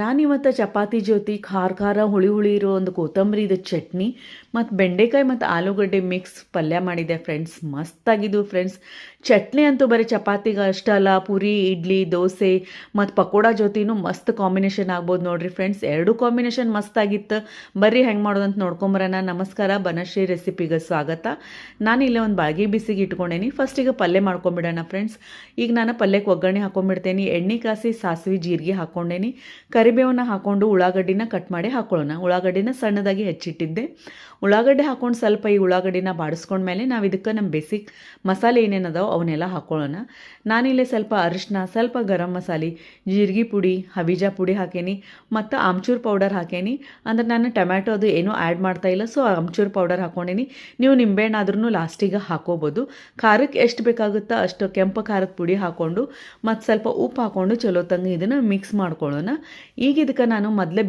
ನಾನಿವತ್ತು ಚಪಾತಿ ಜೊತೆ ಖಾರ ಖಾರ ಹುಳಿ ಹುಳಿ ಇರೋ ಒಂದು ಕೊತ್ತಂಬರಿದು ಚಟ್ನಿ ಮತ್ತು ಬೆಂಡೆಕಾಯಿ ಮತ್ತು ಆಲೂಗಡ್ಡೆ ಮಿಕ್ಸ್ ಪಲ್ಯ ಮಾಡಿದೆ ಫ್ರೆಂಡ್ಸ್. ಮಸ್ತಾಗಿದ್ದು ಫ್ರೆಂಡ್ಸ್. ಚಟ್ನಿ ಅಂತೂ ಬರೀ ಚಪಾತಿಗೆ ಅಷ್ಟಲ್ಲ, ಪೂರಿ, ಇಡ್ಲಿ, ದೋಸೆ ಮತ್ತು ಪಕೋಡ ಜೊತೆನೂ ಮಸ್ತ್ ಕಾಂಬಿನೇಷನ್ ಆಗ್ಬೋದು ನೋಡ್ರಿ ಫ್ರೆಂಡ್ಸ್. ಎರಡು ಕಾಂಬಿನೇಷನ್ ಮಸ್ತಾಗಿತ್ತು. ಬರ್ರಿ ಹೆಂಗೆ ಮಾಡೋದಂತ ನೋಡ್ಕೊಂಬರೋಣ. ನಮಸ್ಕಾರ, ಬನಶ್ರೀ ರೆಸಿಪಿಗೆ ಸ್ವಾಗತ. ನಾನು ಇಲ್ಲೇ ಒಂದು ಬಾಳ್ಗಿ ಬಿಸಿಗೆ ಇಟ್ಕೊಂಡೇನಿ. ಫಸ್ಟಿಗೆ ಪಲ್ಯ ಮಾಡ್ಕೊಂಬಿಡೋಣ ಫ್ರೆಂಡ್ಸ್. ಈಗ ನಾನು ಪಲ್ಯಕ್ಕೆ ಒಗ್ಗರಣೆ ಹಾಕೊಂಡ್ಬಿಡ್ತೇನೆ. ಎಣ್ಣೆ ಕಾಸಿ ಸಾಸಿವೆ ಜೀರಿಗೆ ಹಾಕ್ಕೊಂಡೇನಿ. ಕರಿಬೇವನ್ನ ಹಾಕ್ಕೊಂಡು ಉಳ್ಳಾಗಡ್ಡಿನ ಕಟ್ ಮಾಡಿ ಹಾಕೊಳ್ಳೋಣ. ಉಳ್ಳಾಗಡ್ಡಿನ ಸಣ್ಣದಾಗಿ ಹೆಚ್ಚಿಟ್ಟಿದ್ದೆ. ಉಳ್ಳಾಗಡ್ಡೆ ಹಾಕ್ಕೊಂಡು ಸ್ವಲ್ಪ ಈ ಉಳ್ಳಾಗಡ್ಡಿನ ಬಾಡಿಸ್ಕೊಂಡ್ಮೇಲೆ ನಾವು ಇದಕ್ಕೆ ನಮ್ಮ ಬೇಸಿಕ್ ಮಸಾಲೆ ಏನೇನದಾವೆ ಅವನ್ನೆಲ್ಲ ಹಾಕ್ಕೊಳ್ಳೋಣ. ನಾನಿಲ್ಲಿ ಸ್ವಲ್ಪ ಅರಿಶಿನ, ಸ್ವಲ್ಪ ಗರಂ ಮಸಾಲೆ, ಜೀರಿಗೆ ಪುಡಿ, ಹಬೀಜ ಪುಡಿ ಹಾಕೇನಿ ಮತ್ತು ಆಮ್ಚೂರ್ ಪೌಡರ್ ಹಾಕೇನಿ. ಅಂದರೆ ನಾನು ಟೊಮ್ಯಾಟೊ ಅದು ಏನೂ ಆ್ಯಡ್ ಮಾಡ್ತಾಯಿಲ್ಲ, ಸೊ ಆಮ್ಚೂರ್ ಪೌಡರ್ ಹಾಕ್ಕೊಂಡೇನಿ. ನೀವು ನಿಂಬೆಹಣ್ಣಾದ್ರೂ ಲಾಸ್ಟಿಗೆ ಹಾಕೋಬೋದು. ಖಾರಕ್ಕೆ ಎಷ್ಟು ಬೇಕಾಗುತ್ತೋ ಅಷ್ಟು ಕೆಂಪು ಖಾರದ ಪುಡಿ ಹಾಕ್ಕೊಂಡು ಮತ್ತು ಸ್ವಲ್ಪ ಉಪ್ಪು ಹಾಕ್ಕೊಂಡು ಚಲೋ ತಂಗ ಇದನ್ನು ಮಿಕ್ಸ್ ಮಾಡ್ಕೊಳ್ಳೋಣ. ಈಗ ಇದಕ್ಕೆ ನಾನು ಮೊದಲೇ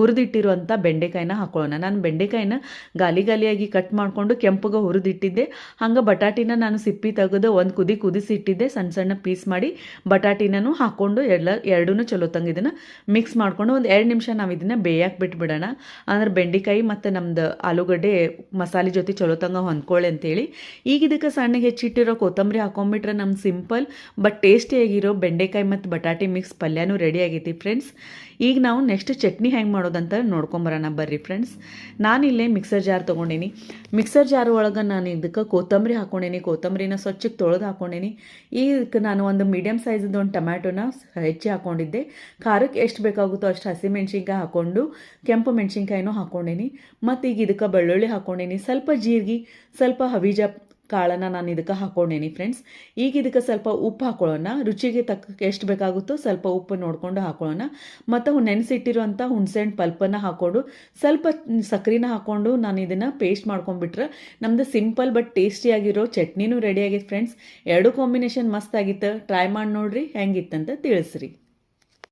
ಹುರಿದಿಟ್ಟಿರೋ ಅಂಥ ಬೆಂಡೆಕಾಯಿನ ಹಾಕ್ಕೊಳ್ಳೋಣ. ನಾನು ಬೆಂಡೆಕಾಯಿನ ಗಾಲಿಯಾಗಿ ಕಟ್ ಮಾಡಿಕೊಂಡು ಕೆಂಪಗೆ ಹುರಿದಿಟ್ಟಿದ್ದೆ. ಹಂಗೆ ಬಟಾಟಿನ ನಾನು ಸಿಪ್ಪಿ ತೆಗೆದು ಒಂದು ಕುದಿಸಿಟ್ಟಿದ್ದೆ. ಸಣ್ಣ ಸಣ್ಣ ಪೀಸ್ ಮಾಡಿ ಬಟಾಟಿನೂ ಹಾಕ್ಕೊಂಡು ಎರಡೂ ಚಲೋ ತಂಗ ಇದನ್ನು ಮಿಕ್ಸ್ ಮಾಡಿಕೊಂಡು ಒಂದು 2 ನಿಮಿಷ ನಾವು ಇದನ್ನು ಬೇಯಕ್ಕೆ ಬಿಟ್ಬಿಡೋಣ. ಅಂದ್ರೆ ಬೆಂಡೆಕಾಯಿ ಮತ್ತು ನಮ್ದು ಆಲೂಗಡ್ಡೆ ಮಸಾಲೆ ಜೊತೆ ಚಲೋ ತಂಗ ಹೊಂದ್ಕೊಳ್ಳಿ ಅಂತೇಳಿ. ಈಗ ಇದಕ್ಕೆ ಸಣ್ಣಗೆ ಹೆಚ್ಚಿಟ್ಟಿರೋ ಕೊತ್ತಂಬರಿ ಹಾಕೊಂಡ್ಬಿಟ್ರೆ ನಮ್ಮ ಸಿಂಪಲ್ ಬಟ್ ಟೇಸ್ಟಿಯಾಗಿರೋ ಬೆಂಡೆಕಾಯಿ ಮತ್ತು ಬಟಾಟೆ ಮಿಕ್ಸ್ ಪಲ್ಯನೂ ರೆಡಿ ಆಗೈತಿ ಫ್ರೆಂಡ್ಸ್. ಈಗ ನಾವು ನೆಕ್ಸ್ಟ್ ಚಟ್ನಿ ಹೆಂಗೆ ಮಾಡೋದಂತ ನೋಡ್ಕೊಂಬರೋಣ ಬರ್ರಿ ಫ್ರೆಂಡ್ಸ್. ನಾನಿಲ್ಲೇ ಮಿಕ್ಸರ್ ಜಾರ್ ತೊಗೊಂಡೇನಿ. ಮಿಕ್ಸರ್ ಜಾರ್ ಒಳಗೆ ನಾನು ಇದಕ್ಕೆ ಕೊತ್ತಂಬರಿ ಹಾಕ್ಕೊಂಡೇನಿ. ಕೊತ್ತಂಬರಿನ ಸ್ವಚ್ಛಕ್ಕೆ ತೊಳೆದು ಹಾಕ್ಕೊಂಡೇನಿ. ಇದಕ್ಕೆ ನಾನು ಒಂದು ಮೀಡಿಯಮ್ ಸೈಜದ್ದು ಒಂದು ಟೊಮ್ಯಾಟೊನ ಹೆಚ್ಚಿ ಹಾಕ್ಕೊಂಡಿದ್ದೆ. ಖಾರಕ್ಕೆ ಎಷ್ಟು ಬೇಕಾಗುತ್ತೋ ಅಷ್ಟು ಹಸಿಮೆಣ್ಸಿನ್ಕಾಯಿ ಹಾಕ್ಕೊಂಡು ಕೆಂಪು ಮೆಣಸಿನ್ಕಾಯಿನೂ ಹಾಕ್ಕೊಂಡೇನಿ. ಮತ್ತು ಈಗ ಇದಕ್ಕೆ ಬೆಳ್ಳುಳ್ಳಿ ಹಾಕ್ಕೊಂಡೇನಿ. ಸ್ವಲ್ಪ ಜೀರಿಗೆ, ಸ್ವಲ್ಪ ಹಬೀಜ ಕಾಳನ್ನು ನಾನು ಇದಕ್ಕೆ ಹಾಕ್ಕೊಂಡೇನಿ ಫ್ರೆಂಡ್ಸ್. ಈಗ ಇದಕ್ಕೆ ಸ್ವಲ್ಪ ಉಪ್ಪು ಹಾಕ್ಕೊಳ್ಳೋಣ. ರುಚಿಗೆ ತಕ್ಕ ಎಷ್ಟು ಬೇಕಾಗುತ್ತೋ ಸ್ವಲ್ಪ ಉಪ್ಪು ನೋಡಿಕೊಂಡು ಹಾಕ್ಕೊಳ್ಳೋಣ. ಮತ್ತು ನೆನೆಸಿಟ್ಟಿರುವಂಥ ಹುಣಸೆಹಣ್ಣು ಪಲ್ಪನ್ನು ಹಾಕ್ಕೊಂಡು ಸ್ವಲ್ಪ ಸಕ್ಕರೆನ ಹಾಕ್ಕೊಂಡು ನಾನು ಇದನ್ನು ಪೇಸ್ಟ್ ಮಾಡ್ಕೊಂಡ್ಬಿಟ್ರೆ ನಮ್ಮದು ಸಿಂಪಲ್ ಬಟ್ ಟೇಸ್ಟಿಯಾಗಿರೋ ಚಟ್ನಿನೂ ರೆಡಿ ಆಗೈತೆ ಫ್ರೆಂಡ್ಸ್. ಎರಡು ಕಾಂಬಿನೇಷನ್ ಮಸ್ತ್ ಆಗಿತ್ತು. ಟ್ರೈ ಮಾಡಿ ನೋಡ್ರಿ ಹೆಂಗಿತ್ತಂತ ತಿಳಿಸ್ರಿ.